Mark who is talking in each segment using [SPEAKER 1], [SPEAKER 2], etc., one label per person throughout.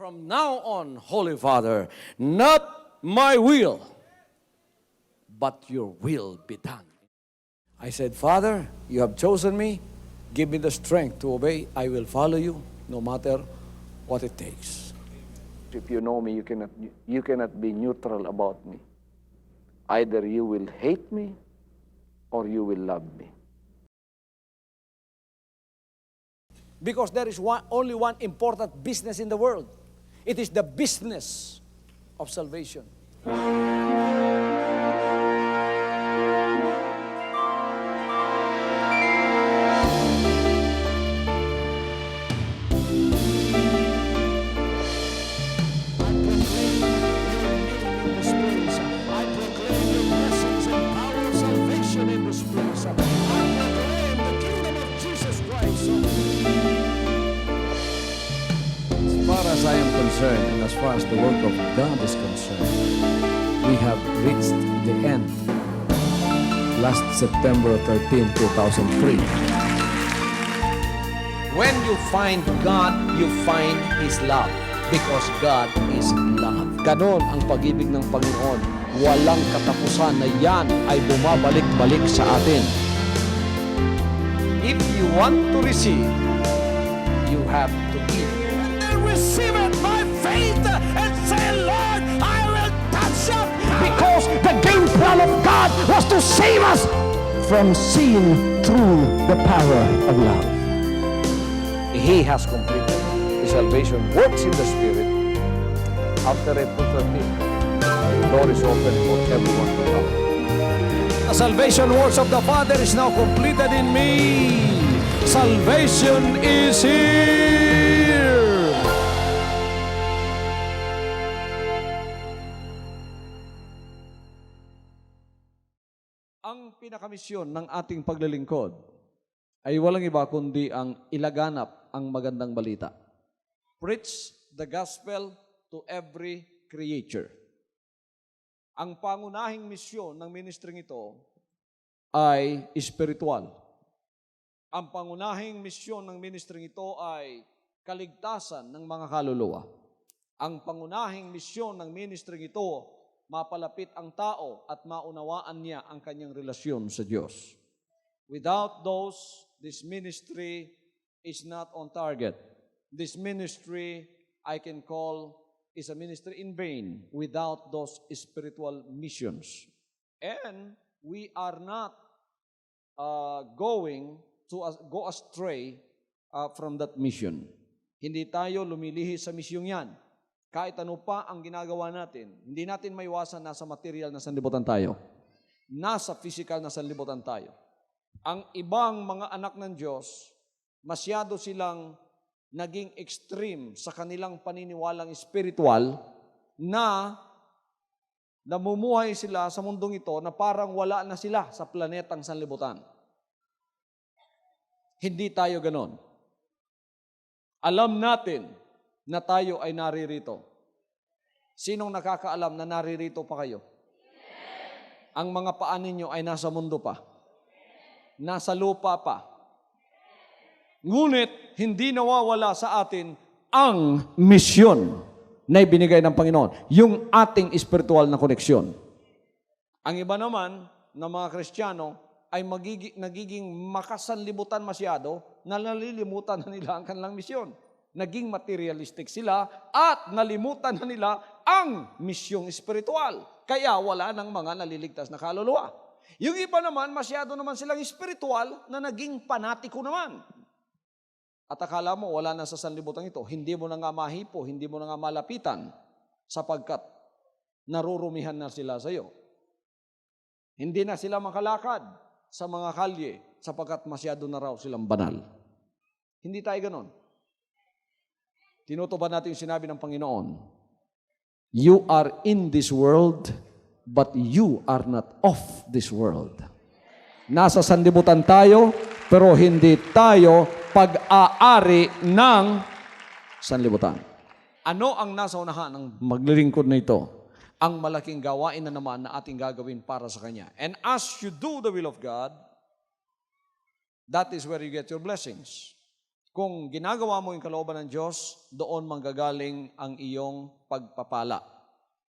[SPEAKER 1] From now on, Holy Father, not my will, but your will be done. I said, Father, you have chosen me. Give me the strength to obey. I will follow you no matter what it takes.
[SPEAKER 2] If you know me, you cannot be neutral about me. Either you will hate me or you will love me.
[SPEAKER 1] Because there is only one important business in the world. It is the business of salvation. As I am concerned, and as far as the work of God is concerned, we have reached the end. Last September 13, 2003. When you find God, you find His love. Because God is love. Ganon ang pag-ibig ng Panginoon. Walang katapusan na yan ay bumabalik-balik sa atin. If you want to receive, you have to give. Receive it by faith and say, Lord, I will touch up. Because the game plan of God was to save us from sin through the power of love. He has completed. His salvation works in the Spirit. After April 13, the door is open for everyone to come. The salvation works of the Father is now completed in me. Salvation is here. Ang pinakamisyon ng ating paglilingkod ay walang iba kundi ang ilaganap ang magandang balita. Preach the gospel to every creature. Ang pangunahing misyon ng ministring ito ay espiritual. Ang pangunahing misyon ng ministring ito ay kaligtasan ng mga kaluluwa. Ang pangunahing misyon ng ministring ito mapalapit ang tao at maunawaan niya ang kanyang relasyon sa Diyos. Without those, this ministry is not on target. This ministry, I can call, is a ministry in vain without those spiritual missions. And we are not going to go astray from that mission. Hindi tayo lumilihi sa misyong yan. Kahit ano pa ang ginagawa natin, hindi natin maiwasan nasa material na sanlibutan tayo. Nasa physical na sanlibutan tayo. Ang ibang mga anak ng Diyos, masyado silang naging extreme sa kanilang paniniwalang spiritual na namumuhay sila sa mundong ito na parang wala na sila sa planetang sanlibutan. Hindi tayo ganon. Alam natin na tayo ay naririto. Sinong nakakaalam na naririto pa kayo? Ang mga paa ninyo ay nasa mundo pa. Nasa lupa pa. Ngunit, hindi nawawala sa atin ang misyon na ibinigay ng Panginoon. Yung ating spiritual na koneksyon. Ang iba naman, ng mga Kristiyano, ay nagiging makasanlibutan masyado na nalilimutan na nila ang kanilang misyon. Naging materialistic sila at nalimutan na nila ang misyong espiritual. Kaya wala ng mga naliligtas na kaluluwa. Yung iba naman, masyado naman silang espiritual na naging panatiko naman. At akala mo, wala na sa sanlibutan ito. Hindi mo na nga mahipo, hindi mo na nga malapitan sapagkat narurumihan na sila sa iyo. Hindi na sila makalakad sa mga kalye sapagkat masyado na raw silang banal. Hindi tayo ganon. Tinutupad natin yung sinabi ng Panginoon, you are in this world, but you are not of this world. Nasa sanlibutan tayo, pero hindi tayo pag-aari ng sanlibutan. Ano ang nasa unahan ng maglilingkod na ito? Ang malaking gawain na naman na ating gagawin para sa Kanya. And as you do the will of God, that is where you get your blessings. Kung ginagawa mo yung kalooban ng Diyos, doon manggagaling ang iyong pagpapala.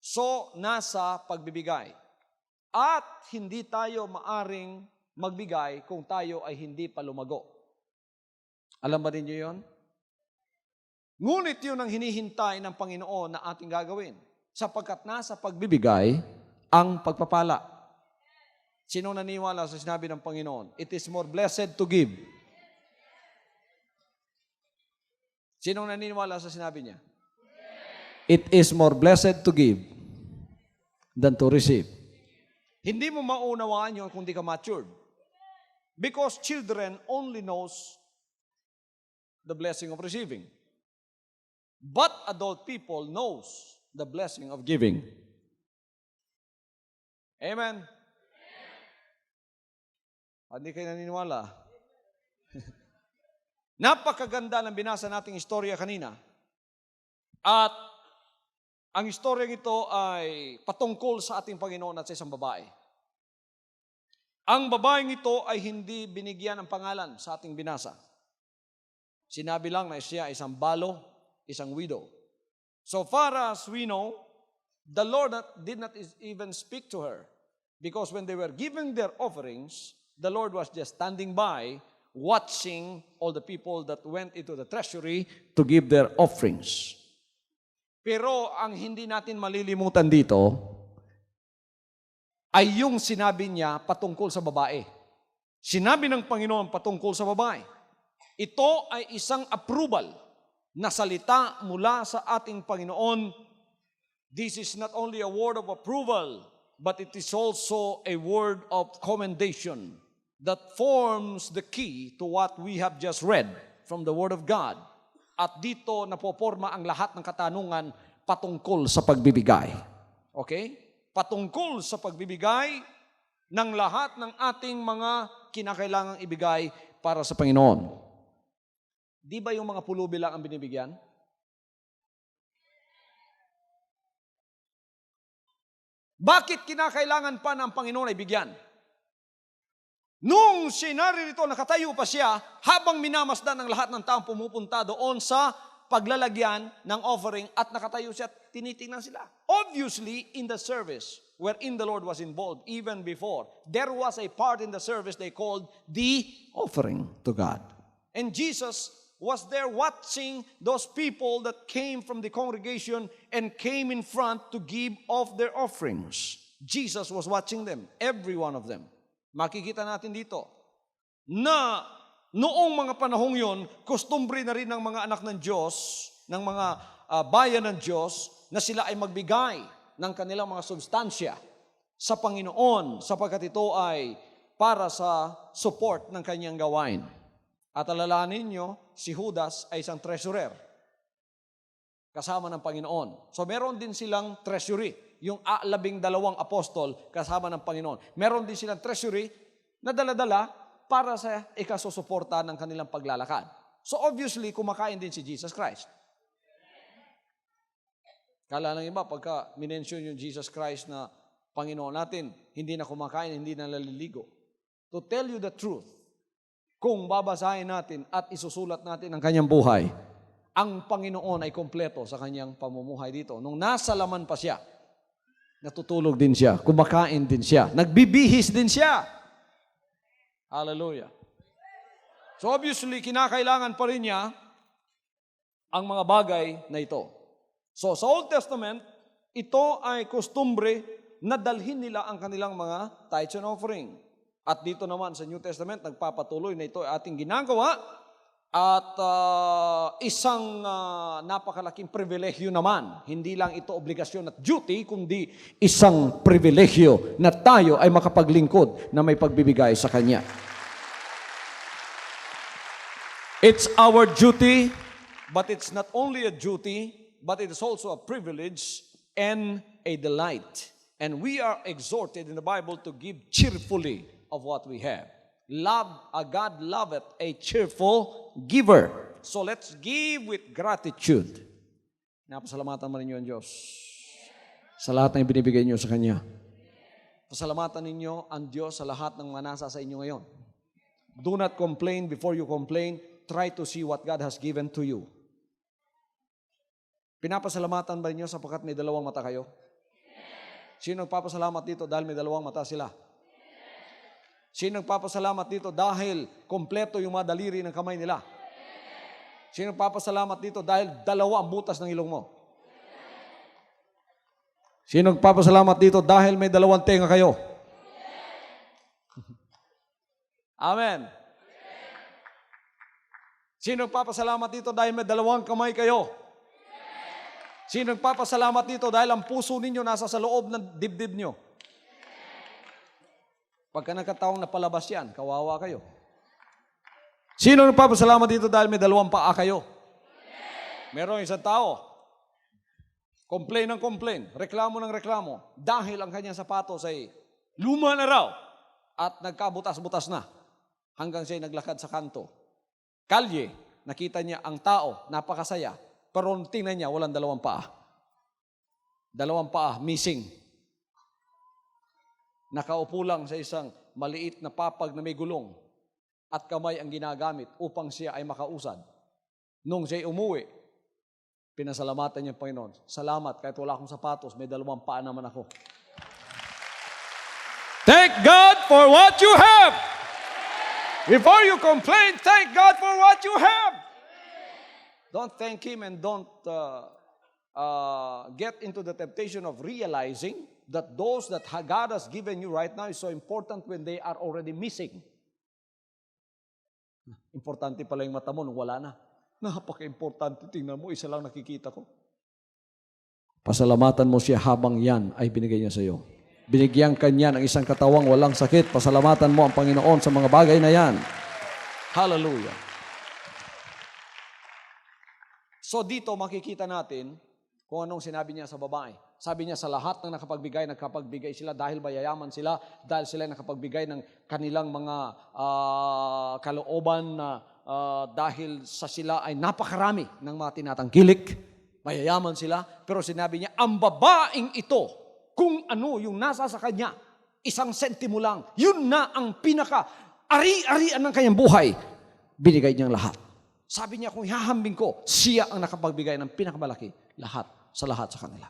[SPEAKER 1] So, nasa pagbibigay. At hindi tayo maaring magbigay kung tayo ay hindi pa lumago. Alam ba ninyo yon? Ngunit yun ang hinihintay ng Panginoon na ating gagawin. Sapagkat nasa pagbibigay ang pagpapala. Sino naniwala sa sinabi ng Panginoon? It is more blessed to give. Sino naniniwala sa sinabi niya? It is more blessed to give than to receive. Hindi mo maunawaan yun kung di ka matured. Because children only knows the blessing of receiving. But adult people knows the blessing of giving. Amen? Hindi kayo naniniwala? Napakaganda ng binasa nating istorya kanina. At ang istoryang ito ay patungkol sa ating Panginoon at sa isang babae. Ang babaeng ito ay hindi binigyan ng pangalan sa ating binasa. Sinabi lang na siya isang balo, isang widow. So far as we know, the Lord did not even speak to her. Because when they were giving their offerings, the Lord was just standing by, watching all the people that went into the treasury to give their offerings. Pero ang hindi natin malilimutan dito ay yung sinabi niya patungkol sa babae. Sinabi ng Panginoon patungkol sa babae. Ito ay isang approval na salita mula sa ating Panginoon. This is not only a word of approval, but it is also a word of commendation that forms the key to what we have just read from the Word of God. At dito napoporma ang lahat ng katanungan patungkol sa pagbibigay. Okay? Patungkol sa pagbibigay ng lahat ng ating mga kinakailangang ibigay para sa Panginoon. Di ba yung mga pulubi lang ang binibigyan? Bakit kinakailangan pa ng Panginoon ay bigyan? Nung naririto, nakatayo pa siya, habang minamasdan ng lahat ng taong pumupunta doon sa paglalagyan ng offering at nakatayo siya, tinitingnan sila. Obviously, in the service wherein the Lord was involved, even before, there was a part in the service they called the offering to God. And Jesus was there watching those people that came from the congregation and came in front to give of their offerings. Jesus was watching them, every one of them. Makikita natin dito na noong mga panahong yon, kustumbre na rin ng mga anak ng Diyos, ng mga bayan ng Diyos, na sila ay magbigay ng kanilang mga substansya sa Panginoon sapagkat ito ay para sa support ng kanyang gawain. At alalahanin nyo, si Judas ay isang treasurer kasama ng Panginoon. So meron din silang treasury. Yung 12 apostol kasama ng Panginoon. Meron din silang treasury na dala-dala para sa ikasusuporta ng kanilang paglalakad. So obviously, kumakain din si Jesus Christ. Kala ng iba, pagka minention yung Jesus Christ na Panginoon natin, hindi na kumakain, hindi na naliligo. To tell you the truth, kung babasahin natin at isusulat natin ang kanyang buhay, ang Panginoon ay kompleto sa kanyang pamumuhay dito. Nung nasa laman pa siya, natutulog din siya, kumakain din siya, nagbibihis din siya. Hallelujah. So obviously, kinakailangan pa rin niya ang mga bagay na ito. So sa Old Testament, ito ay kustumbre na dalhin nila ang kanilang mga tithes and offering. At dito naman sa New Testament, nagpapatuloy na ito ay ating ginagawa at isang napakalaking pribilehyo naman. Hindi lang ito obligasyon at duty, kundi isang pribilehyo na tayo ay makapaglingkod na may pagbibigay sa Kanya. It's our duty, but it's not only a duty, but it is also a privilege and a delight. And we are exhorted in the Bible to give cheerfully of what we have. God loveth a cheerful giver. So let's give with gratitude. Napasalamatan mo ninyo ang Diyos sa lahat ng ibinibigay niyo sa Kanya. Pasalamatan ninyo ang Diyos sa lahat ng manasa sa inyo ngayon. Do not complain before you complain. try to see what God has given to you. Pinapasalamatan ba niyo sapagkat may dalawang mata kayo? Sino nagpapasalamat dito dahil may dalawang mata sila? Sino nagpapasalamat dito dahil kompleto yung mga daliri ng kamay nila? Sino nagpapasalamat dito dahil dalawa ang butas ng ilong mo? Sino nagpapasalamat dito dahil may dalawang tenga kayo? Amen. Sino nagpapasalamat dito dahil may dalawang kamay kayo? Sino nagpapasalamat dito dahil ang puso ninyo nasa sa loob ng dibdib nyo? Pagka nagkataong napalabas yan, kawawa kayo. Sino nagpapasalamat dito dahil may dalawang paa kayo? Meron isang tao, complain ng complain, reklamo ng reklamo, dahil ang kanyang sapatos ay luma na raw at nagkabutas-butas na hanggang siya'y naglakad sa kanto. Kalye, nakita niya ang tao, napakasaya, pero tingnan niya, walang dalawang paa. Dalawang paa, missing. Nakaupo lang sa isang maliit na papag na may gulong at kamay ang ginagamit upang siya ay makausad. Nung siya'y umuwi, pinasalamatan niya ang Panginoon. Salamat, kahit wala akong sapatos, may dalawang paa naman ako. Thank God for what you have. Before you complain, thank God for what you have. Don't thank Him and don't get into the temptation of realizing that those that God has given you right now is so important when they are already missing. Importante pala yung mata mo nung wala na. Napaka-importante. Tingnan mo, isa lang nakikita ko. Pasalamatan mo siya habang yan ay binigay niya sa iyo. Binigyan ka niya ng isang katawang walang sakit. Pasalamatan mo ang Panginoon sa mga bagay na yan. Hallelujah. So dito makikita natin kung anong sinabi niya sa babae. Sabi niya sa lahat ng nakapagbigay sila dahil mayayaman sila, dahil sila nakapagbigay ng kanilang mga kalooban na dahil sa sila ay napakarami ng mga tinatangkilik, mayayaman sila. Pero sinabi niya, ang babaeng ito, kung ano yung nasa sa kanya, isang sentimo lang, yun na ang pinaka-ari-arian ng kanyang buhay. Binigay niyang lahat. Sabi niya, kung ihahambing ko, siya ang nakapagbigay ng pinakamalaki, lahat sa kanila.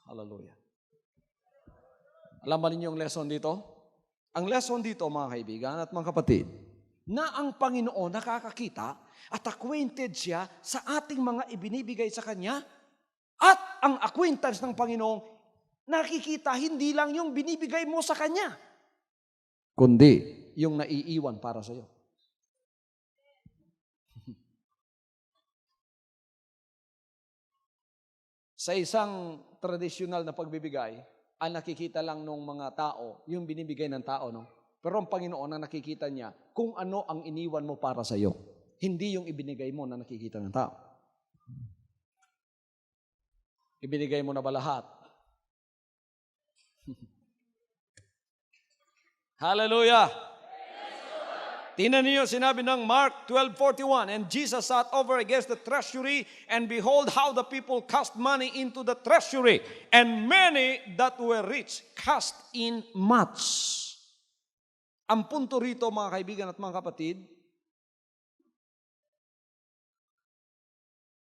[SPEAKER 1] Hallelujah. Alam ba ninyo ang lesson dito? Ang lesson dito, mga kaibigan at mga kapatid, na ang Panginoon nakakakita at acquainted siya sa ating mga ibinibigay sa Kanya, at ang acquaintance ng Panginoon nakikita hindi lang yung binibigay mo sa Kanya, kundi yung naiiwan para sa iyo. Sa isang tradisyonal na pagbibigay, ang nakikita lang ng mga tao, yung binibigay ng tao, no? Pero ang Panginoon ang nakikita niya kung ano ang iniwan mo para sa iyo. Hindi yung ibinigay mo na nakikita ng tao. Ibinigay mo na ba lahat? Hallelujah! Tingnan niyo, sinabi ng Mark 12:41, and Jesus sat over against the treasury, and behold how the people cast money into the treasury, and many that were rich cast in much. Ang punto rito, mga kaibigan at mga kapatid,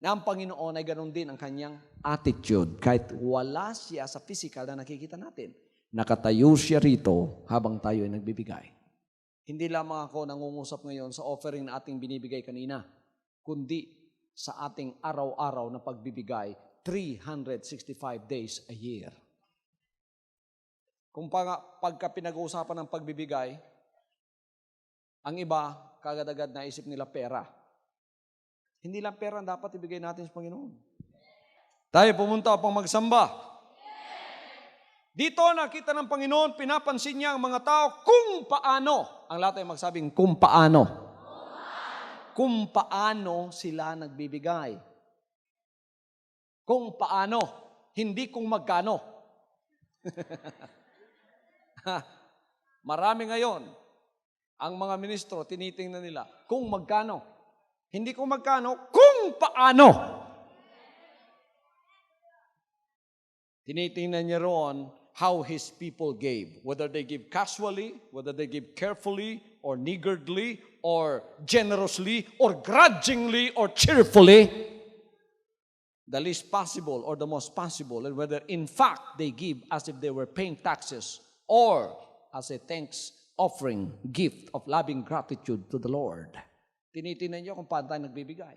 [SPEAKER 1] na ang Panginoon ay ganoon din ang kanyang attitude. Kahit wala siya sa physical na nakikita natin, nakatayo siya rito habang tayo ay nagbibigay. Hindi lamang ako nangungusap ngayon sa offering na ating binibigay kanina, kundi sa ating araw-araw na pagbibigay, 365 days a year. Kung pagka pinag-uusapan ng pagbibigay, ang iba, kagad-agad naisip nila pera. Hindi lang pera ang dapat ibigay natin sa Panginoon. Tayo pumunta upang magsamba. Dito nakita ng Panginoon, pinapansin niya ang mga tao kung paano. Ang lahat ay magsabing kung paano. Kung paano sila nagbibigay. Kung paano. Hindi kung magkano. Marami ngayon, ang mga ministro, tinitingnan nila kung magkano. Hindi kung magkano, kung paano. Tinitingnan niya roon how His people gave. Whether they give casually, whether they give carefully, or niggardly, or generously, or grudgingly, or cheerfully, the least possible or the most possible, and whether in fact they give as if they were paying taxes or as a thanks offering gift of loving gratitude to the Lord. Tinitingnan niyo kung paano tayo nagbibigay.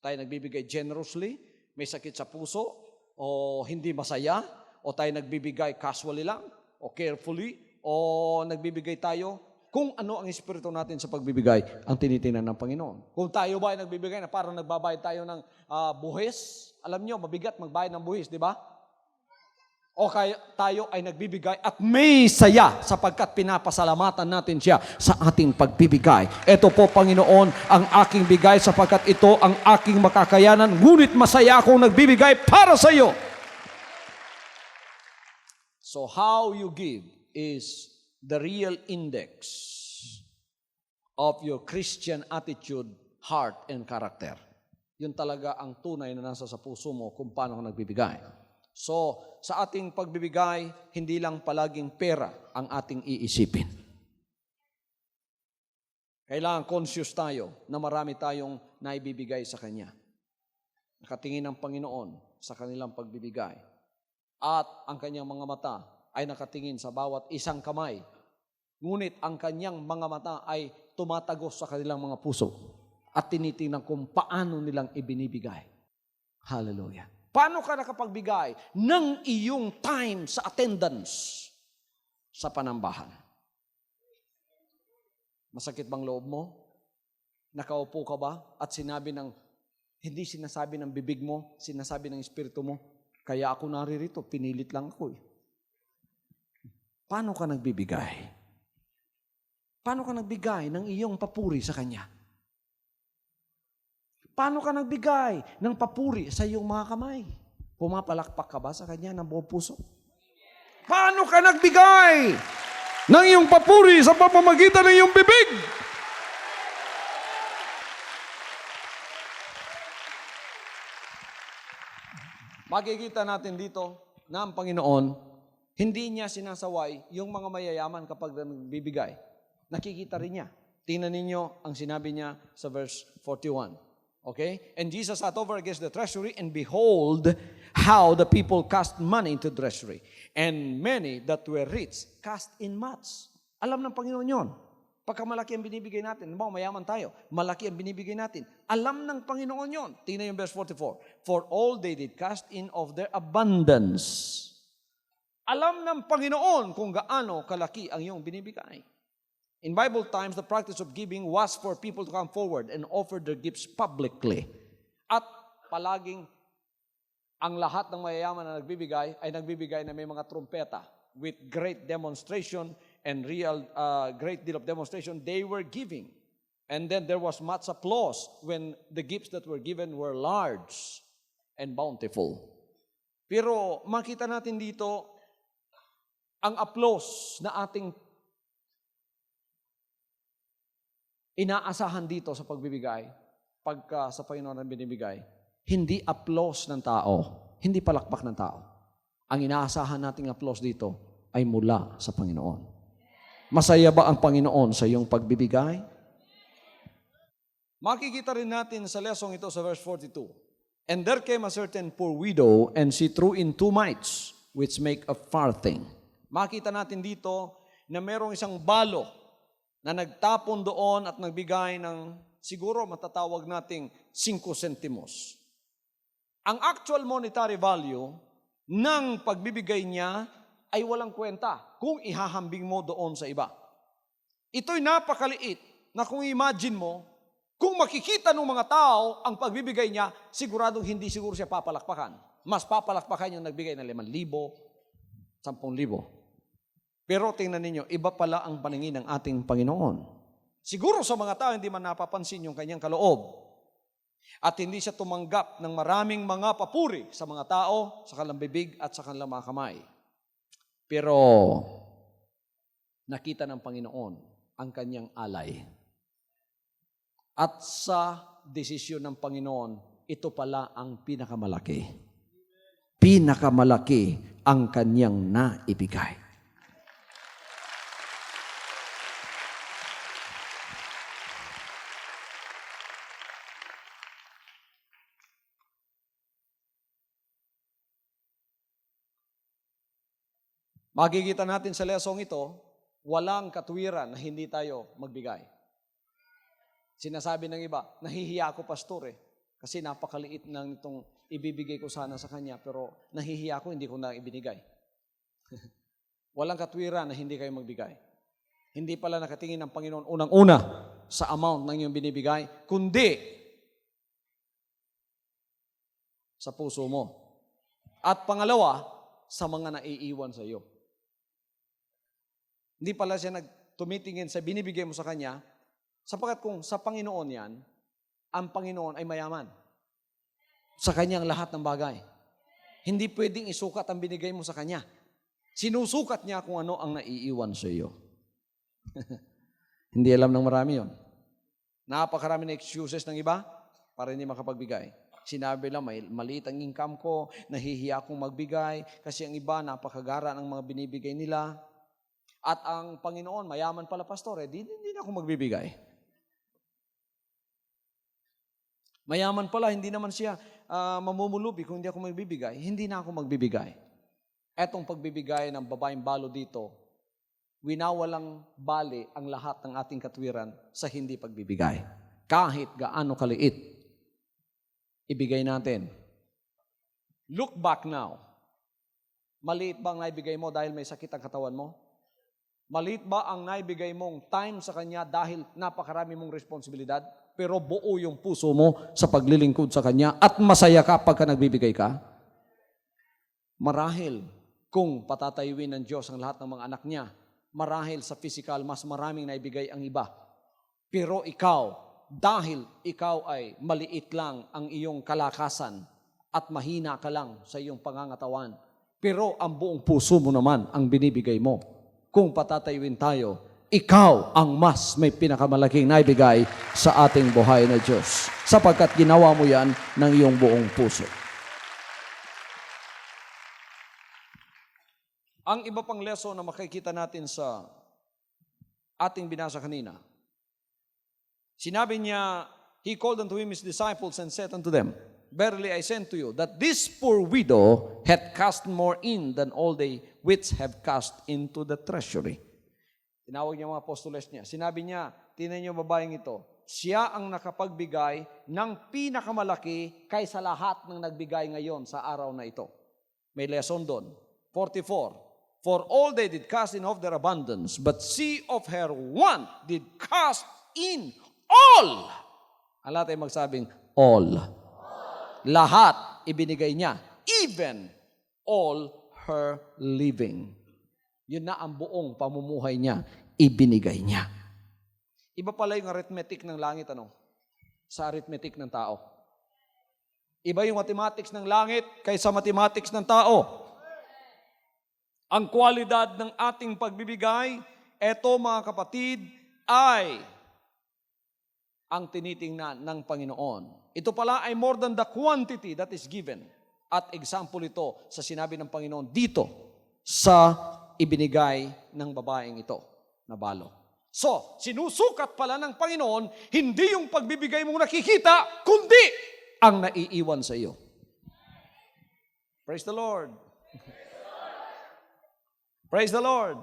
[SPEAKER 1] Tayo nagbibigay generously, may sakit sa puso, o hindi masaya, o tayo nagbibigay casually lang, o carefully, o nagbibigay tayo kung ano ang espiritu natin sa pagbibigay ang tinitingnan ng Panginoon. Kung tayo ba ay nagbibigay na parang nagbabayad tayo ng buhis, alam nyo, mabigat magbayad ng buhis, di ba? O kaya tayo ay nagbibigay at may saya sapagkat pinapasalamatan natin siya sa ating pagbibigay. Ito po, Panginoon, ang aking bigay sapagkat ito ang aking makakayanan, ngunit masaya akong nagbibigay para sa iyo. So how you give is the real index of your Christian attitude, heart, and character. Yun talaga ang tunay na nasa sa puso mo kung paano ka nagbibigay. So, sa ating pagbibigay, hindi lang palaging pera ang ating iisipin. Kailangan conscious tayo na marami tayong naibibigay sa Kanya. Nakatingin ang Panginoon sa kanilang pagbibigay. At ang Kanyang mga mata ay nakatingin sa bawat isang kamay. Ngunit ang Kanyang mga mata ay tumatagos sa kanilang mga puso at tinitingnan kung paano nilang ibinibigay. Hallelujah. Paano ka nakapagbigay ng iyong time sa attendance sa panambahan? Masakit bang loob mo? Nakaupo ka ba at hindi sinasabi ng bibig mo, sinasabi ng espiritu mo, kaya ako naririto, pinilit lang ako eh. Paano ka nagbibigay? Paano ka nagbigay ng iyong papuri sa Kanya? Paano ka nagbigay ng papuri sa iyong mga kamay? Pumapalakpak ka ba sa Kanya ng buong puso? Paano ka nagbigay ng iyong papuri sa pamamagitan ng iyong bibig? Makikita natin dito na ang Panginoon, hindi niya sinasaway yung mga mayayaman kapag nagbibigay. Nakikita rin niya. Tingnan ninyo ang sinabi niya sa verse 41. Okay? And Jesus sat over against the treasury, and behold, how the people cast money into the treasury. And many that were rich cast in much. Alam ng Panginoon yun. Pagka malaki ang binibigay natin, mayaman tayo, malaki ang binibigay natin. Alam ng Panginoon yun. Tingnan yung verse 44. For all they did cast in of their abundance. Alam ng Panginoon kung gaano kalaki ang iyong binibigay. In Bible times, the practice of giving was for people to come forward and offer their gifts publicly. At palaging ang lahat ng mayayaman na nagbibigay ay nagbibigay na may mga trumpeta with great demonstration and great deal of demonstration they were giving. And then there was much applause when the gifts that were given were large and bountiful. Pero makita natin dito ang applause na ating inaasahan dito sa pagbibigay, pagka sa Panginoon ang binibigay, hindi applause ng tao, hindi palakpak ng tao. Ang inaasahan nating applause dito ay mula sa Panginoon. Masaya ba ang Panginoon sa iyong pagbibigay? Makikita rin natin sa lesson ito sa verse 42. And there came a certain poor widow, and she threw in 2 mites, which make a farthing. Makita natin dito na merong isang balo na nagtapon doon at nagbigay ng siguro matatawag nating 5 centimos. Ang actual monetary value ng pagbibigay niya ay walang kwenta kung ihahambing mo doon sa iba. Ito'y napakaliit na kung imagine mo, kung makikita ng mga tao ang pagbibigay niya, siguradong hindi siguro siya papalakpakan. Mas papalakpakan yung nagbigay ng 5,000, 10,000. Pero tingnan ninyo, iba pala ang paningin ng ating Panginoon. Siguro sa mga tao, hindi man napapansin yung kanyang kaloob. At hindi siya tumanggap ng maraming mga papuri sa mga tao, sa kanilang bibig at sa kanilang mga kamay. Pero nakita ng Panginoon ang kanyang alay. At sa desisyon ng Panginoon, ito pala ang pinakamalaki. Pinakamalaki ang kanyang naibigay. Makikita natin sa lesong ito, walang katwiran na hindi tayo magbigay. Sinasabi ng iba, nahihiya ako pastor kasi napakaliit ng itong ibibigay ko sana sa kanya, pero nahihiya ako, hindi ko na ibinigay. Walang katwiran na hindi kayo magbigay. Hindi pala nakatingin ng Panginoon unang-una sa amount ng iyong binibigay, kundi sa puso mo. At pangalawa, sa mga naiiwan sa iyo. Hindi pala siya tumitingin sa binibigay mo sa Kanya, sapagkat kung sa Panginoon yan, ang Panginoon ay mayaman. Sa Kanyang lahat ng bagay. Hindi pwedeng isukat ang binigay mo sa Kanya. Sinusukat niya kung ano ang naiiwan sa iyo. Hindi alam ng marami yon. Napakarami na excuses ng iba para hindi makapagbigay. Sinabi lang, maliit ang income ko, nahihiya akong magbigay, kasi ang iba napakagara ng mga binibigay nila. At ang Panginoon, mayaman pala pastor, di na ako magbibigay. Mayaman pala, hindi naman siya mamumulubi kung hindi ako magbibigay. Hindi na ako magbibigay. Etong pagbibigay ng babaeng balo dito, winawalang bali ang lahat ng ating katwiran sa hindi pagbibigay. Kahit gaano kaliit, ibigay natin. Look back now. Maliit ba ang naibigay mo dahil may sakit ang katawan mo? Maliit ba ang naibigay mong time sa Kanya dahil napakarami mong responsibilidad, pero buo yung puso mo sa paglilingkod sa Kanya at masaya ka pagka nagbibigay ka? Marahil kung patatayuin ng Diyos ang lahat ng mga anak niya, marahil sa physical, mas maraming naibigay ang iba. Pero ikaw, dahil ikaw ay maliit lang ang iyong kalakasan at mahina ka lang sa iyong pangangatawan, pero ang buong puso mo naman ang binibigay mo. Kung patatayuin tayo, ikaw ang mas may pinakamalaking naibigay sa ating buhay na Diyos, sapagkat ginawa mo yan ng iyong buong puso. Ang iba pang lesson na makikita natin sa ating binasa kanina, sinabi niya, He called unto him his disciples and said unto them, Verily I say unto you, that this poor widow hath cast more in than all they which have cast into the treasury. Tinawag niya mga apostoles niya. Sinabi niya, tingnan niyo babaeng ito, siya ang nakapagbigay ng pinakamalaki kaysa lahat ng nagbigay ngayon sa araw na ito. May lesson doon. 44. For all they did cast in of their abundance, but she of her want did cast in all. Ang lahat ay magsabing, all. Lahat ibinigay niya, even all her living. Yun na ang buong pamumuhay niya, ibinigay niya. Iba pala yung arithmetic ng langit, sa arithmetic ng tao. Iba yung mathematics ng langit kaysa mathematics ng tao. Ang kwalidad ng ating pagbibigay, eto mga kapatid, ay ang tinitingnan ng Panginoon. Ito pala ay more than the quantity that is given. At example ito sa sinabi ng Panginoon dito sa ibinigay ng babaeng ito na balo. So, sinusukat pala ng Panginoon, hindi yung pagbibigay mong nakikita, kundi ang naiiwan sa iyo. Praise the Lord. Praise the Lord.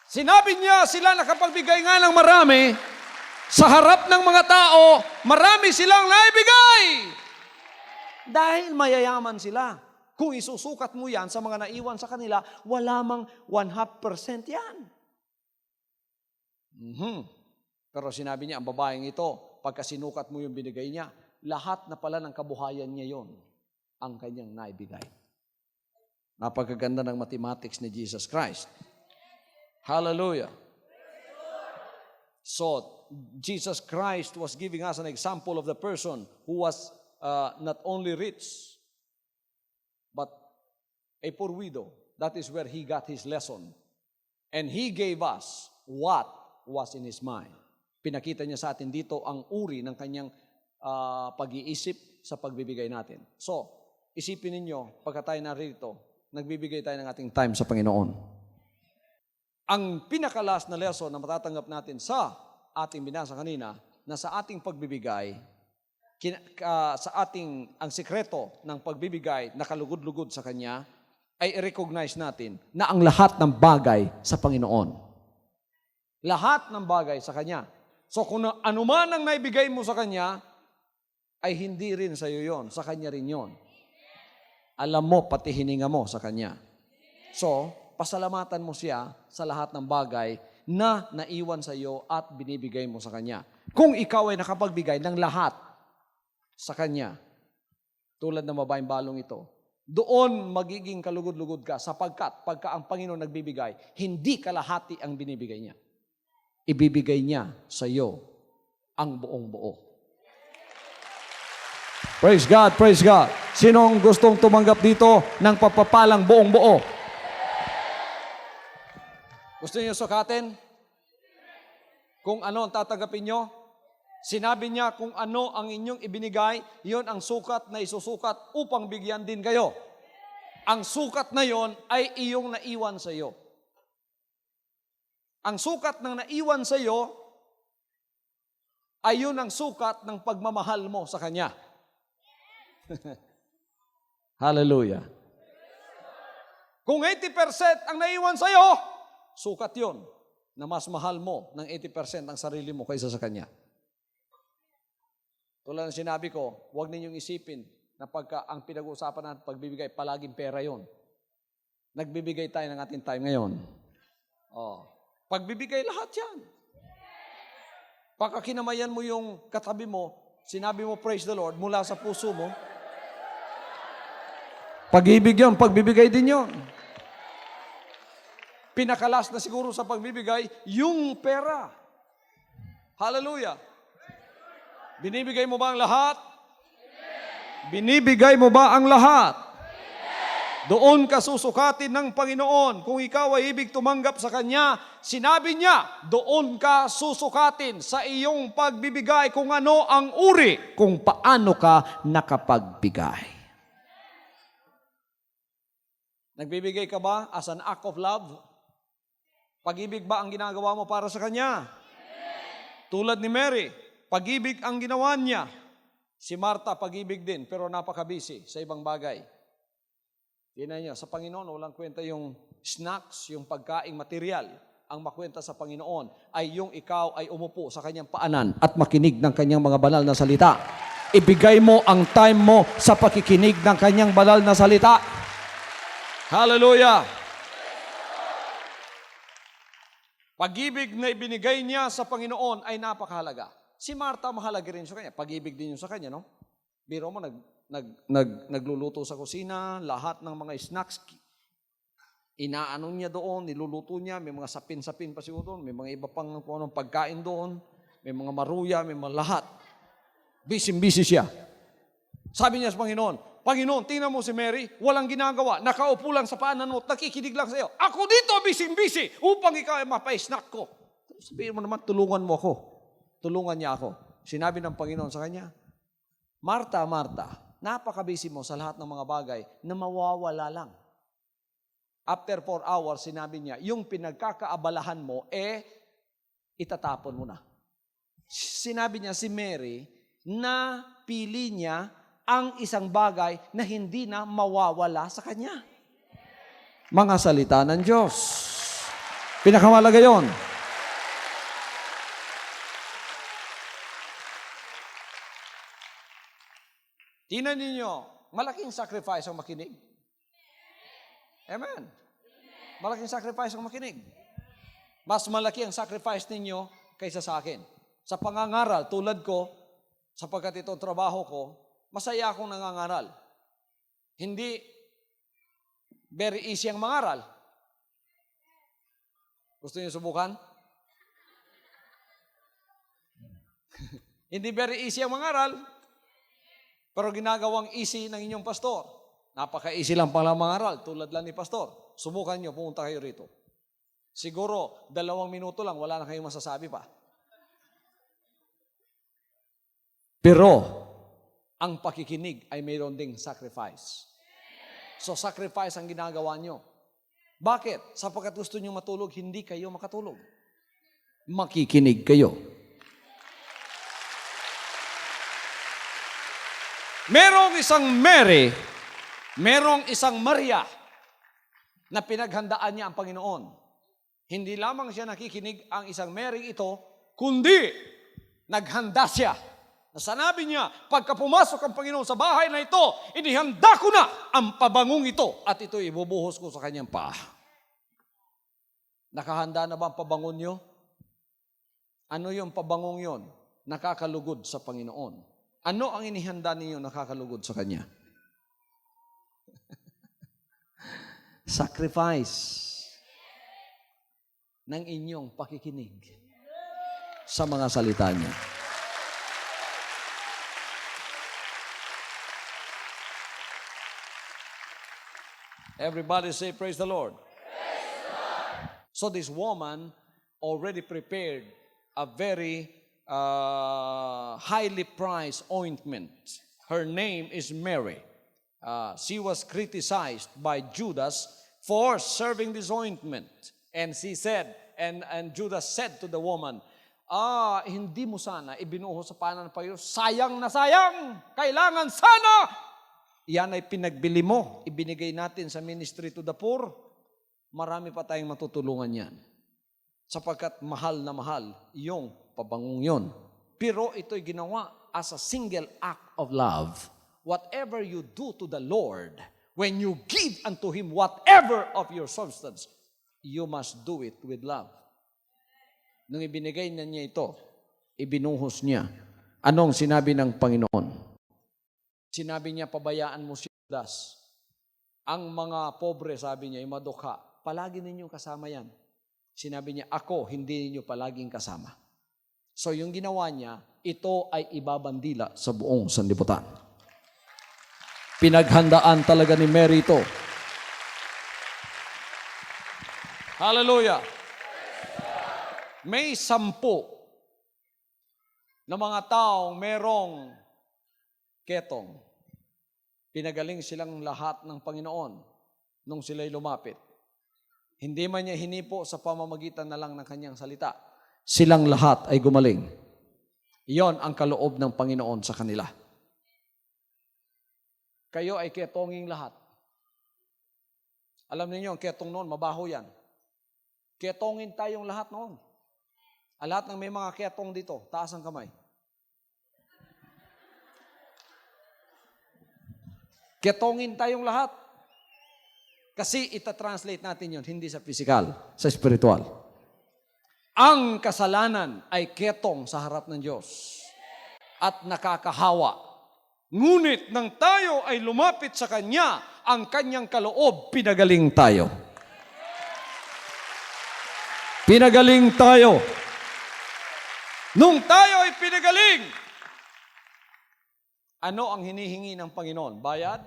[SPEAKER 1] Sinabi niya sila nakapagbigay nga ng marami, sa harap ng mga tao, marami silang naibigay. Dahil mayayaman sila. Kung isusukat mo yan sa mga naiwan sa kanila, wala mang 100% yan. Pero sinabi niya, ang babaeng ito, pagka sinukat mo yung binigay niya, lahat na pala ng kabuhayan niya yon ang kanyang naibigay. Napakaganda ng mathematics ni Jesus Christ. Hallelujah. So, Jesus Christ was giving us an example of the person who was not only rich, but a poor widow. That is where he got his lesson. And he gave us what was in his mind. Pinakita niya sa atin dito ang uri ng kanyang pag-iisip sa pagbibigay natin. So, isipin ninyo, pagka tayo narito, nagbibigay tayo ng ating time sa Panginoon. Ang pinakalas na lesson na matatanggap natin sa ating binasa kanina, na sa ating pagbibigay, ang sikreto ng pagbibigay na kalugod-lugod sa Kanya, ay i-recognize natin na ang lahat ng bagay sa Panginoon. Lahat ng bagay sa Kanya. So kung ano man ang naibigay mo sa Kanya, ay hindi rin sa iyo yon, sa Kanya rin yon. Alam mo, pati hininga mo sa Kanya. So, pasalamatan mo siya sa lahat ng bagay na naiwan sa iyo at binibigay mo sa Kanya. Kung ikaw ay nakapagbigay ng lahat sa Kanya, tulad ng babaeng balong ito, doon magiging kalugod-lugod ka sapagkat pagka ang Panginoon nagbibigay, hindi kalahati ang binibigay niya. Ibibigay niya sa iyo ang buong buo. Praise God, praise God. Sinong gustong tumanggap dito ng papapalang buong buo? Gusto niyo sukatin? Kung ano ang tatanggapin niyo? Sinabi niya kung ano ang inyong ibinigay, yon ang sukat na isusukat upang bigyan din kayo. Ang sukat na yon ay iyong naiwan sa iyo. Ang sukat ng naiwan sa iyo ay yun ang sukat ng pagmamahal mo sa Kanya. Hallelujah. Kung 80% ang naiwan sa iyo, sukat yon na mas mahal mo ng 80% ang sarili mo kaysa sa Kanya. Tulad ng sinabi ko, huwag ninyong isipin na pagka ang pinag-uusapan natin pagbibigay, palaging pera yon. Nagbibigay tayo ng ating time ngayon. Pagbibigay lahat yan. Pagka kinamayan mo yung katabi mo, sinabi mo, praise the Lord, mula sa puso mo, pag-ibig yun, pagbibigay din yun. Pinakalas na siguro sa pagbibigay, yung pera. Hallelujah. Binibigay mo ba ang lahat? Binibigay mo ba ang lahat? Doon ka susukatin ng Panginoon. Kung ikaw ay ibig tumanggap sa Kanya, sinabi niya, doon ka susukatin sa iyong pagbibigay kung ano ang uri, kung paano ka nakapagbigay. Nagbibigay ka ba as an act of love? Pag-ibig ba ang ginagawa mo para sa Kanya? Tulad ni Mary, pag-ibig ang ginawa niya. Si Martha, pag-ibig din, pero napaka-busy sa ibang bagay. Tingnan niyo, sa Panginoon, walang kwenta yung snacks, yung pagkaing material. Ang makwenta sa Panginoon ay yung ikaw ay umupo sa Kanyang paanan at makinig ng Kanyang mga banal na salita. Ibigay mo ang time mo sa pakikinig ng Kanyang banal na salita. Hallelujah! Pag-ibig na ibinigay niya sa Panginoon ay napakahalaga. Si Martha, mahalaga rin sa Kanya. Pag-ibig din yun sa Kanya, no? Biro mo, nagluluto sa kusina, lahat ng mga snacks, inaano niya doon, niluluto niya, may mga sapin-sapin pa siguro doon, may mga iba pang pagkain doon, may mga maruya, may mga lahat. Busy siya. Sabi niya sa Panginoon, Panginoon, tingnan mo si Mary, walang ginagawa, nakaupo lang sa paanan mo, nakikinig lang sa iyo. Ako dito, busy, upang ikaw ay mapa-snack ko. Sabihin mo naman, tulungan mo ako. Tulungan niya ako. Sinabi ng Panginoon sa kanya, Martha, Martha, napaka-busy mo sa lahat ng mga bagay na mawawala lang. After 4 hours, sinabi niya, yung pinagkakaabalahan mo, itatapon mo na. Sinabi niya si Mary, na pili niya ang isang bagay na hindi na mawawala sa kanya. Mga salita ng Diyos. Pinakamalaga yon. Tingnan ninyo, malaking sacrifice ang makinig. Amen. Malaking sacrifice ang makinig. Mas malaki ang sacrifice ninyo kaysa sa akin. Sa pangangaral, tulad ko, sapagkat ito trabaho ko, masaya akong nangangaral. Hindi very easy ang mangaral. Gusto niyo subukan? Hindi very easy ang mangaral, pero ginagawang easy ng inyong pastor. Napaka-easy lang pala mangaral, tulad lang ni pastor. Subukan niyo, pumunta kayo rito. Siguro, 2 minuto lang, wala na kayong masasabi pa. Pero, ang pakikinig ay mayroon ding sacrifice. So, sacrifice ang ginagawa nyo. Bakit? Sapagkat gusto nyo matulog, hindi kayo makatulog. Makikinig kayo. Merong isang Mary, merong isang Maria. na pinaghandaan niya ang Panginoon. Hindi lamang siya nakikinig ang isang Mary ito, kundi naghanda siya. Sanabi niya, pagka pumasok ang Panginoon sa bahay na ito, inihanda ko na ang pabangong ito at ito ibubuhos ko sa kanyang paa. Nakahanda na ba ang pabangon niyo? Ano yung pabangong yon? Nakakalugod sa Panginoon. Ano ang inihanda ninyo nakakalugod sa Kanya? Sacrifice ng inyong pakikinig sa mga salita niya. Everybody say, praise the Lord. Praise the Lord. So this woman already prepared a very highly priced ointment. Her name is Mary. She was criticized by Judas for serving this ointment. And she said, and Judas said to the woman, hindi mo sana ibinuho sa panan ng Panginoon. Sayang na sayang! Kailangan sana! Yan ay pinagbili mo. Ibinigay natin sa ministry to the poor. Marami pa tayong matutulungan yan. Sapagkat mahal na mahal yung pabangong yun. Pero ito'y ginawa as a single act of love. Whatever you do to the Lord, when you give unto Him whatever of your substance, you must do it with love. Nung ibinigay na niya ito, ibinuhos niya. Anong sinabi ng Panginoon? Sinabi niya, pabayaan mo si Judas. Ang mga pobre, sabi niya, yung madukha, palagi ninyong kasama yan. Sinabi niya, ako, hindi ninyo palaging kasama. So yung ginawa niya, ito ay ibabandila sa buong sanlibutan. Pinaghandaan talaga ni Mary ito. Hallelujah! May 10 na mga taong merong ketong. Pinagaling silang lahat ng Panginoon nung sila'y lumapit. Hindi man niya hinipo sa pamamagitan na lang ng kanyang salita. Silang lahat ay gumaling. Iyon ang kaloob ng Panginoon sa kanila. Kayo ay ketonging lahat. Alam niyo, ang ketong noon, mabaho yan. Ketongin tayong lahat noon. Lahat ng may mga ketong dito, taas ang kamay. Ketongin tayong lahat. Kasi itatranslate natin yun, hindi sa physical, sa spiritual. Ang kasalanan ay ketong sa harap ng Diyos at nakakahawa. Ngunit nang tayo ay lumapit sa Kanya, ang Kanyang kaloob, pinagaling tayo. Pinagaling tayo. Nung tayo ay pinagaling, ano ang hinihingi ng Panginoon? Bayad?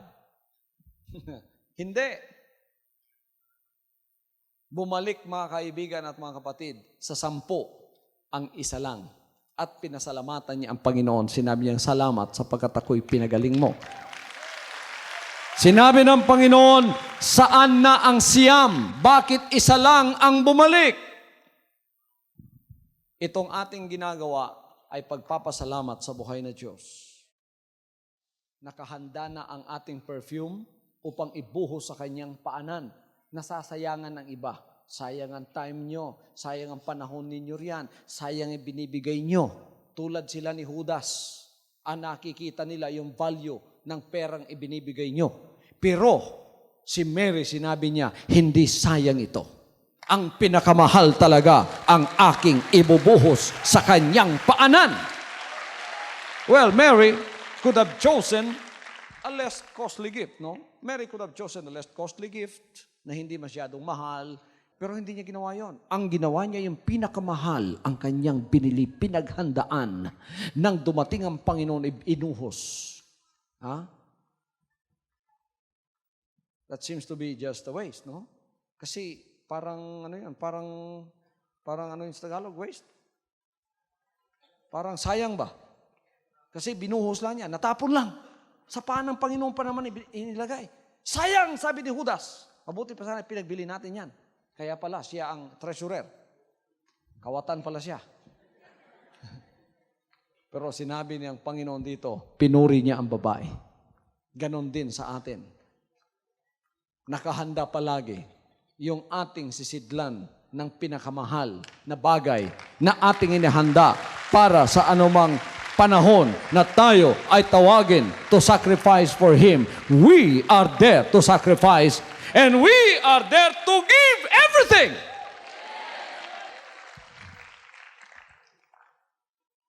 [SPEAKER 1] Hindi. Bumalik mga kaibigan at mga kapatid, sa 10 ang isa lang. At pinasalamatan niya ang Panginoon. Sinabi niya, salamat sapagkat ako'y pinagaling mo. Sinabi ng Panginoon, saan na ang siyam? Bakit isa lang ang bumalik? Itong ating ginagawa ay pagpapasalamat sa buhay na Diyos. Nakahanda na ang ating perfume upang ibuhos sa kanyang paanan. Nasasayangan ng iba. Sayang ang time nyo. Sayang ang panahon ninyo riyan. Sayang ang binibigay nyo. Tulad sila ni Judas. Ang nakikita nila yung value ng perang ibinibigay nyo. Pero si Mary, sinabi niya, hindi sayang ito. Ang pinakamahal talaga ang aking ibubuhos sa kanyang paanan. Well, Mary could have chosen a less costly gift, no? Mary could have chosen a less costly gift na hindi masyadong mahal, pero hindi niya ginawa yon. Ang ginawa niya yung pinakamahal, ang kanyang binili, pinaghandaan, nang dumating ang Panginoon, inuhos. Ha? That seems to be just a waste, no? Kasi parang ano yun, parang ano yung Tagalog, waste? Parang sayang ba? Kasi binuhos lang niya, natapon lang. Sa paan ng Panginoon pa naman inilagay. Sayang, sabi ni Judas. Mabuti pa sana pinagbili natin yan. Kaya pala, siya ang treasurer. Kawatan pala siya. Pero sinabi niyang Panginoon dito, pinuri niya ang babae. Ganon din sa atin. Nakahanda palagi yung ating sisidlan ng pinakamahal na bagay na ating inihanda para sa anumang panahon na tayo ay tawagin to sacrifice for Him. We are there to sacrifice and we are there to give everything.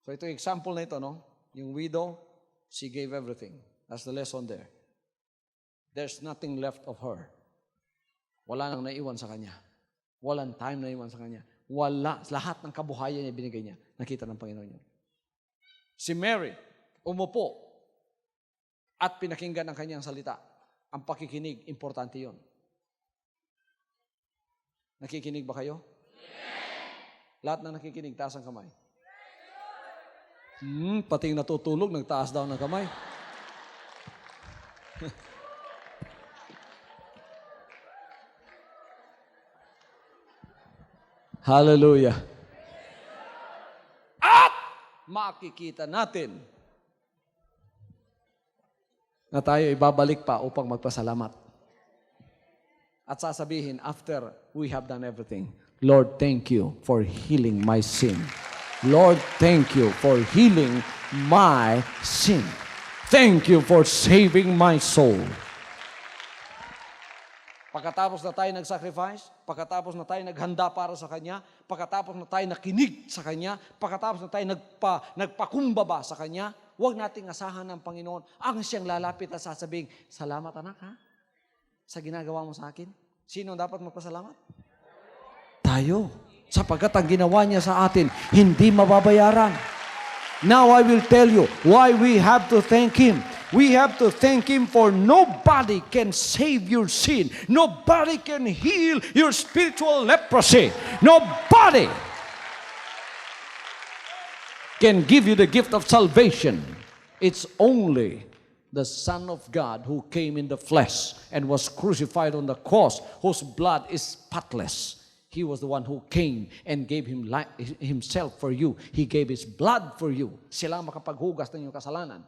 [SPEAKER 1] So ito yung example na ito, no? Yung widow, she gave everything. That's the lesson there. There's nothing left of her. Wala nang naiwan sa kanya. Walang time na iwan sa kanya. Wala. Lahat ng kabuhayan niya binigay niya. Nakita ng Panginoon yun. Si Mary, umupo at pinakinggan ang kanyang salita. Ang pakikinig, importante yun. Nakikinig ba kayo? Lahat na nakikinig, taas ang kamay. Pati yung natutulog, nagtaas daw ng kamay. Hallelujah. At makikita natin na tayo ibabalik pa upang magpasalamat. At sasabihin, after we have done everything, Lord, thank you for healing my sin. Lord, thank you for healing my sin. Thank you for saving my soul. Pagkatapos na tayo nag-sacrifice, pagkatapos na tayo naghanda para sa Kanya, pagkatapos na tayo nakinig sa Kanya, pagkatapos na tayo nagpakumbaba sa Kanya, huwag nating asahan ng Panginoon ang siyang lalapit at sasabing, salamat anak ha, sa ginagawa mo sa akin. Sino dapat magpasalamat? Tayo. Sapagkat ang ginawa niya sa atin, hindi mababayaran. Now I will tell you why we have to thank Him. We have to thank Him for nobody can save your sin. Nobody can heal your spiritual leprosy. Nobody can give you the gift of salvation. It's only the Son of God who came in the flesh and was crucified on the cross, whose blood is spotless. He was the one who came and gave himself for you. He gave His blood for you. Sila makapaghugas ng iyong kasalanan.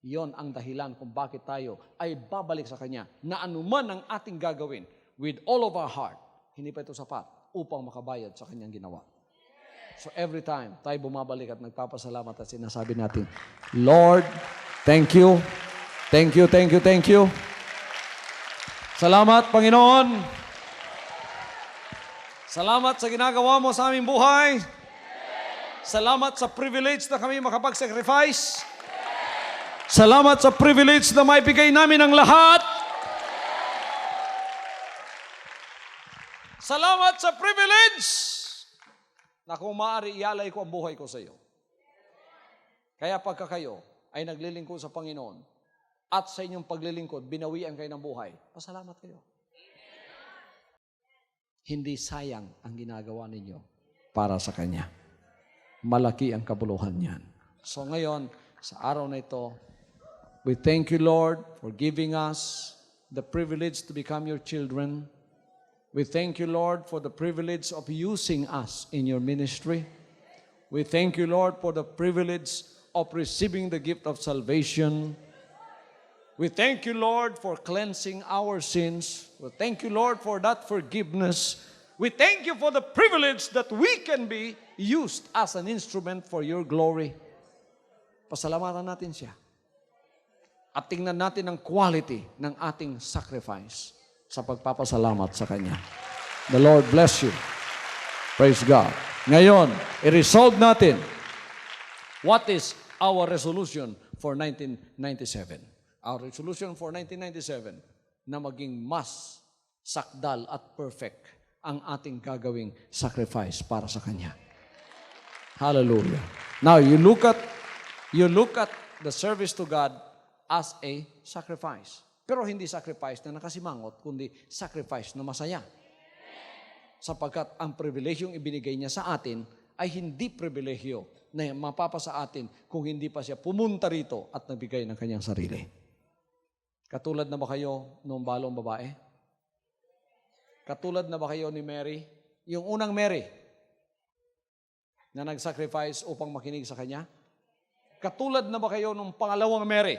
[SPEAKER 1] Iyon ang dahilan kung bakit tayo ay babalik sa Kanya na anuman ang ating gagawin with all of our heart, hindi pa ito sapat upang makabayad sa Kanyang ginawa. So every time tayo bumabalik at nagpapasalamat at sinasabi natin, Lord, thank you, thank you, thank you, thank you. Salamat, Panginoon. Salamat sa ginagawa mo sa aming buhay. Salamat sa privilege na kami makapag-sacrifice. Salamat sa privilege na maibigay namin ang lahat. Salamat sa privilege na kung maaari ialay ko ang buhay ko sa iyo. Kaya pagka kayo ay naglilingkod sa Panginoon at sa inyong paglilingkod, binawian kayo ng buhay, pasalamat kayo. Hindi sayang ang ginagawa ninyo para sa Kanya. Malaki ang kabuluhan niyan. So ngayon, sa araw na ito, we thank you, Lord, for giving us the privilege to become your children. We thank you, Lord, for the privilege of using us in your ministry. We thank you, Lord, for the privilege of receiving the gift of salvation. We thank you, Lord, for cleansing our sins. We thank you, Lord, for that forgiveness. We thank you for the privilege that we can be used as an instrument for your glory. Pasalamatan natin siya. At tingnan natin ang quality ng ating sacrifice sa pagpapasalamat sa Kanya. The Lord bless you. Praise God. Ngayon, i-resolve natin what is our resolution for 1997. Our resolution for 1997 na maging mas sakdal at perfect ang ating gagawing sacrifice para sa Kanya. Hallelujah. Now, you look at the service to God as a sacrifice. Pero hindi sacrifice na nakasimangot, kundi sacrifice na masaya. Sapagkat ang pribilehiyong ibinigay niya sa atin ay hindi pribilehyo na mapapa sa atin kung hindi pa siya pumunta rito at nagbigay ng kanyang sarili. Katulad na ba kayo noong balong babae? Katulad na ba kayo ni Mary? Yung unang Mary na nag-sacrifice upang makinig sa Kanya? Katulad na ba kayo nung pangalawang Mary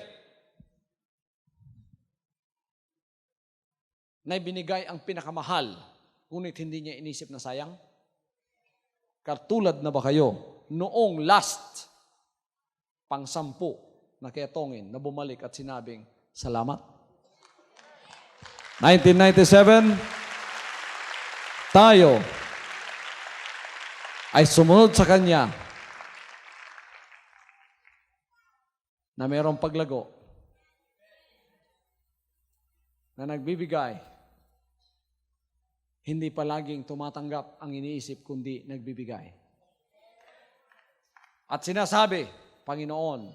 [SPEAKER 1] na ibinigay ang pinakamahal ngunit hindi niya inisip na sayang? Katulad na ba kayo noong last pang-10 na ketongin na bumalik at sinabing, salamat? 1997, tayo ay sumunod sa Kanya na mayroong paglago na nagbibigay, hindi palaging tumatanggap ang iniisip, kundi nagbibigay. At sinasabi, Panginoon,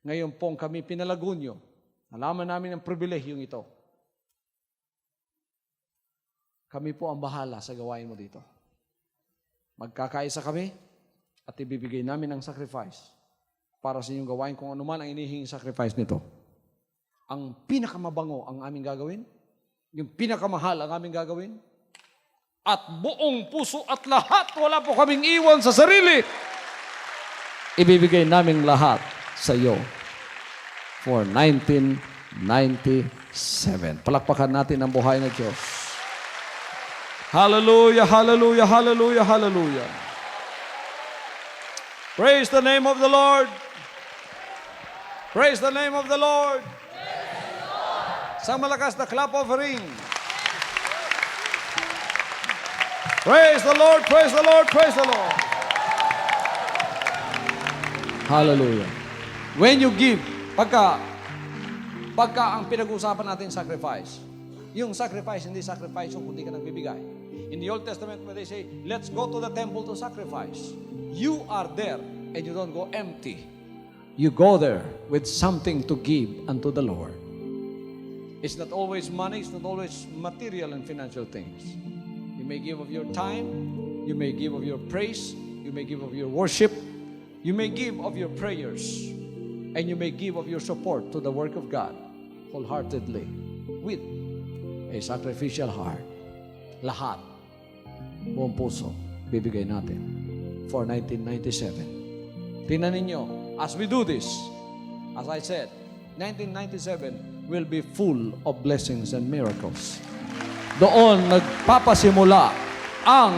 [SPEAKER 1] ngayon pong kami pinalago niyo, nalaman namin ang pribilehiyong ito. Kami po ang bahala sa gawain mo dito. Magkakaisa kami at ibibigay namin ang sacrifice para sa inyong gawain kung anuman ang inihinging sacrifice nito. Ang pinakamabango ang aming gagawin, yung pinakamahal ang aming gagawin, at buong puso at lahat, wala po kaming iwan sa sarili. Ibibigay namin lahat sa iyo for 1997. Palakpakan natin ang buhay na Diyos. Hallelujah, hallelujah, hallelujah, hallelujah. Praise the name of the Lord. Praise the name of the Lord. Sa malakas na clap offering. Praise the Lord, praise the Lord, praise the Lord. Hallelujah. When you give, pagka ang pinag-uusapan natin sacrifice, yung sacrifice, hindi sacrifice yung kundi ka nagbibigay. In the Old Testament, when they say, let's go to the temple to sacrifice, you are there and you don't go empty. You go there with something to give unto the Lord. It's not always money, it's not always material and financial things. You may give of your time, you may give of your praise, you may give of your worship, you may give of your prayers, and you may give of your support to the work of God wholeheartedly with a sacrificial heart. Lahat, buong puso, bibigay natin for 1997. Tingnan ninyo, as we do this, as I said, 1997 will be full of blessings and miracles. Doon nagpapasimula ang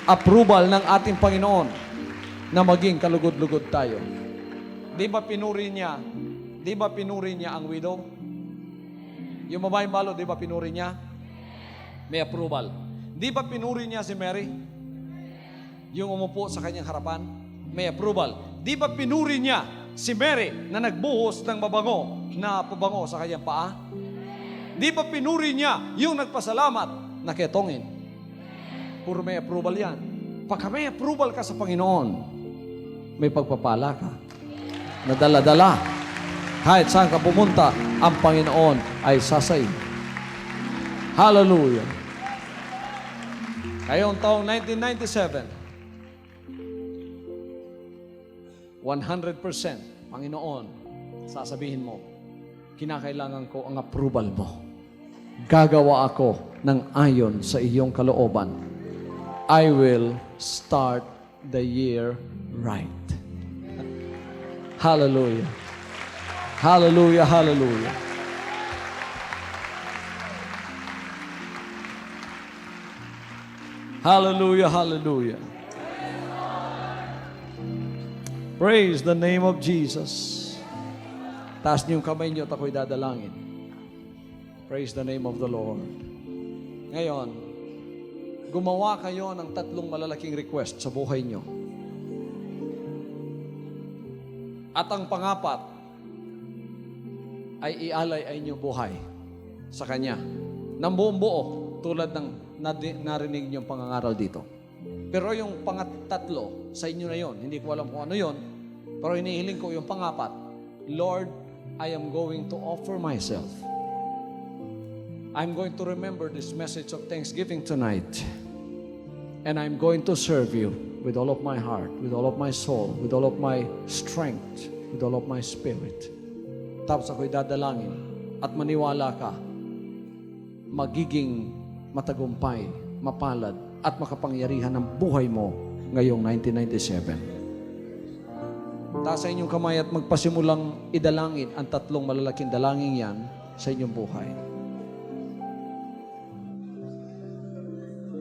[SPEAKER 1] approval ng ating Panginoon na maging kalugod-lugod tayo. Di ba pinuri niya ang widow? Yung babaeng balo, di ba pinuri niya? May approval. Di ba pinuri niya si Mary? Yung umupo sa kanyang harapan? May approval. Di ba pinuri niya si Mary na nagbuhos ng mabango na pabango sa kanyang paa? Di ba pinuri niya yung nagpasalamat na ketongin? Puro may approval yan. Pagka may approval ka sa Panginoon, may pagpapala ka. Nadala-dala. Kahit saan ka pumunta, ang Panginoon ay sasayin. Hallelujah. Ngayong taong 1997, 100%, Panginoon, sasabihin mo, kinakailangan ko ang approval mo. Gagawa ako ng ayon sa iyong kalooban. I will start the year right. Hallelujah. Hallelujah, hallelujah. Hallelujah, hallelujah. Praise the name of Jesus. Taas niyo yung kamay niyo at ako'y dadalangin. Praise the name of the Lord. Ngayon, gumawa kayo ng 3 malalaking request sa buhay niyo. At ang pangapat ay ialay ay inyong buhay sa Kanya. Nang buong buo, tulad ng narinig niyong pangangaral dito. Pero yung pangatlo, sa inyo na yon. Hindi ko alam kung ano yon. Pero hinihiling ko yung pangapat. Lord, I am going to offer myself. I'm going to remember this message of thanksgiving tonight. And I'm going to serve you with all of my heart, with all of my soul, with all of my strength, with all of my spirit. Tapos ako'y dadalangin at maniwala ka, magiging matagumpay, mapalad, at makapangyarihan ng buhay mo ngayong 1997. Taas sa inyong kamay at magpasimulang idalangin ang 3 malalaking dalangin yan sa inyong buhay.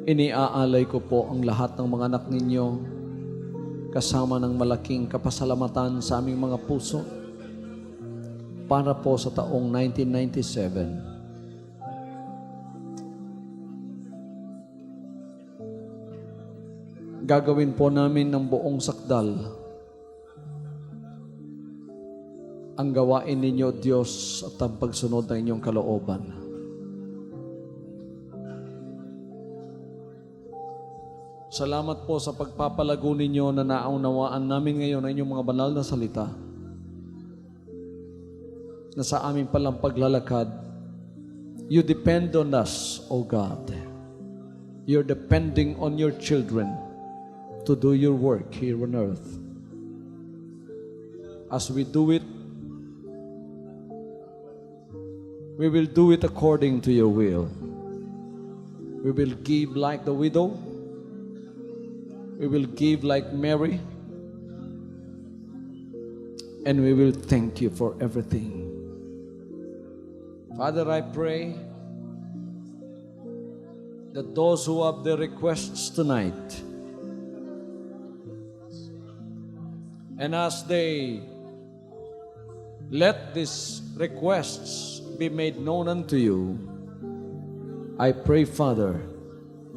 [SPEAKER 1] Iniaalay ko po ang lahat ng mga anak ninyo kasama ng malaking kapasalamatan sa aming mga puso para po sa taong 1997. Gagawin po namin ng buong sakdal ang gawain ninyo, Diyos, at ang pagsunod ng inyong kalooban. Salamat po sa pagpapalago ninyo na naunawaan namin ngayon ang inyong mga banal na salita na sa aming palang paglalakad, you depend on us, O God. You're depending on your children to do your work here on earth. As we do it, we will do it according to your will. We will give like the widow. We will give like Mary. And we will thank you for everything. Father, I pray that those who have their requests tonight, and as they let these requests be made known unto you, I pray, Father,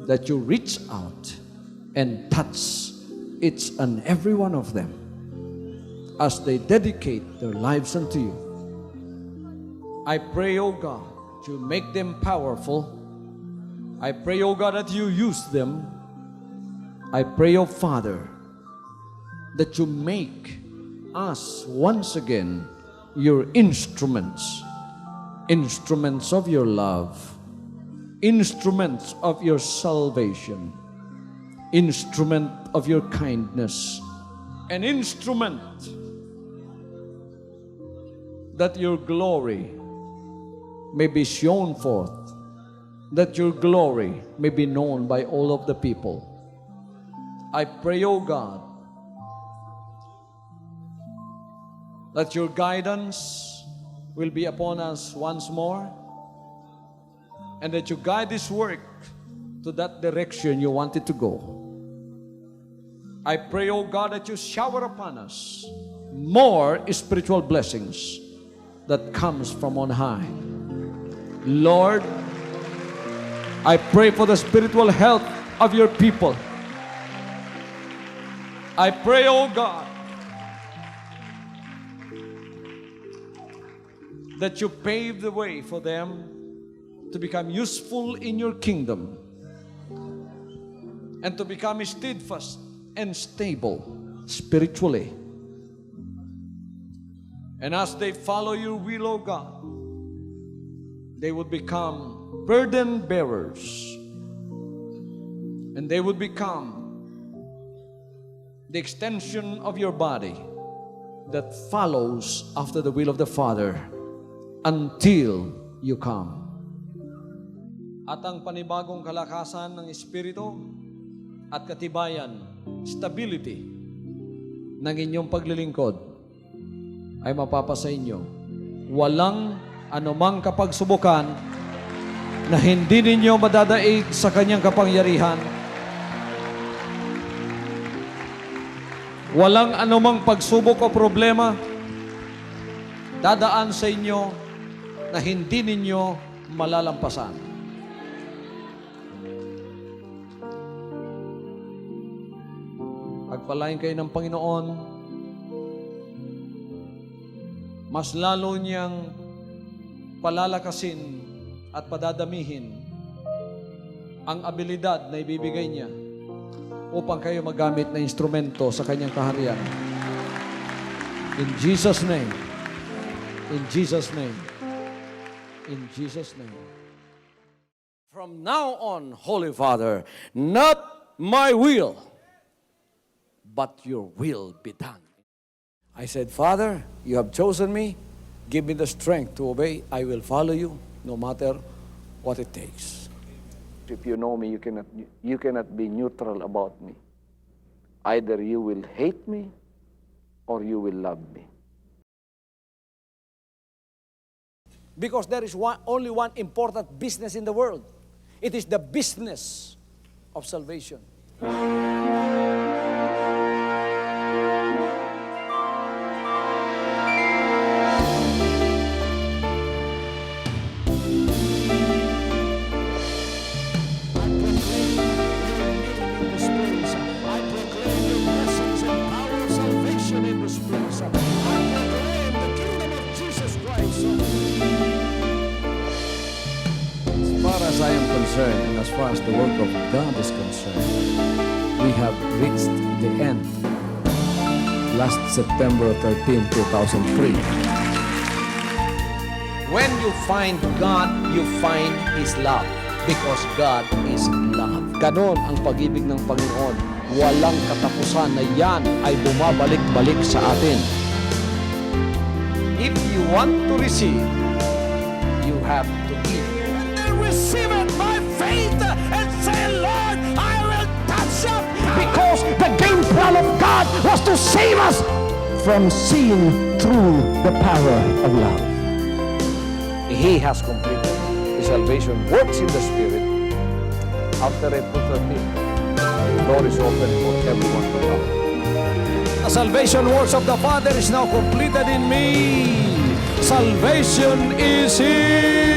[SPEAKER 1] that you reach out and touch each and every one of them as they dedicate their lives unto you. I pray, O God, that you make them powerful. I pray, O God, that you use them. I pray, O Father, that you make us once again your instruments, instruments of your love, instruments of your salvation, instrument of your kindness, an instrument that your glory may be shown forth, that your glory may be known by all of the people. I pray, O God, that your guidance will be upon us once more, and that you guide this work to that direction you want it to go. I pray, O God, that you shower upon us more spiritual blessings that comes from on high. Lord, I pray for the spiritual health of your people. I pray, O God, that you pave the way for them to become useful in your kingdom and to become steadfast and stable spiritually. And as they follow your will, O God, they would become burden bearers, and they would become the extension of your body that follows after the will of the Father until you come. At ang panibagong kalakasan ng Espiritu at katibayan, stability ng inyong paglilingkod ay mapapasa inyo. Walang anumang kapagsubukan na hindi ninyo madadaig sa kanyang kapangyarihan. Walang anumang pagsubok o problema dadaan sa inyo na hindi ninyo malalampasan. Pagpalain kayo ng Panginoon, mas lalo niyang palalakasin at padadamihin ang abilidad na ibibigay niya upang kayo magamit na instrumento sa kanyang kaharian. In Jesus' name. In Jesus' name. In Jesus' name. From now on, Holy Father, not my will, but your will be done. I said, Father, you have chosen me. Give me the strength to obey. I will follow you no matter what it takes.
[SPEAKER 2] If you know me, you cannot be neutral about me. Either you will hate me or you will love me.
[SPEAKER 3] Because there is only one important business in the world. It is the business
[SPEAKER 1] of salvation. I proclaim your blessings and power of salvation in this place. I proclaim the kingdom of Jesus Christ.
[SPEAKER 3] As far as I am concerned, and as far as the work of God is concerned, we have reached the end. Last September 13, 2003.
[SPEAKER 1] When you find God, you find His love. Because God is love. Ganon ang pag-ibig ng Panginoon. Walang katapusan na yan ay bumabalik-balik sa atin. If you want to receive, you have to give. And then receive it by faith and say, Lord, I will touch up. Because the game plan of God was to save us from seeing through the power of love. He has completed. Salvation works in the Spirit. After April 13, the door is open for everyone to come. The salvation works of the Father is now completed in me. Salvation is here.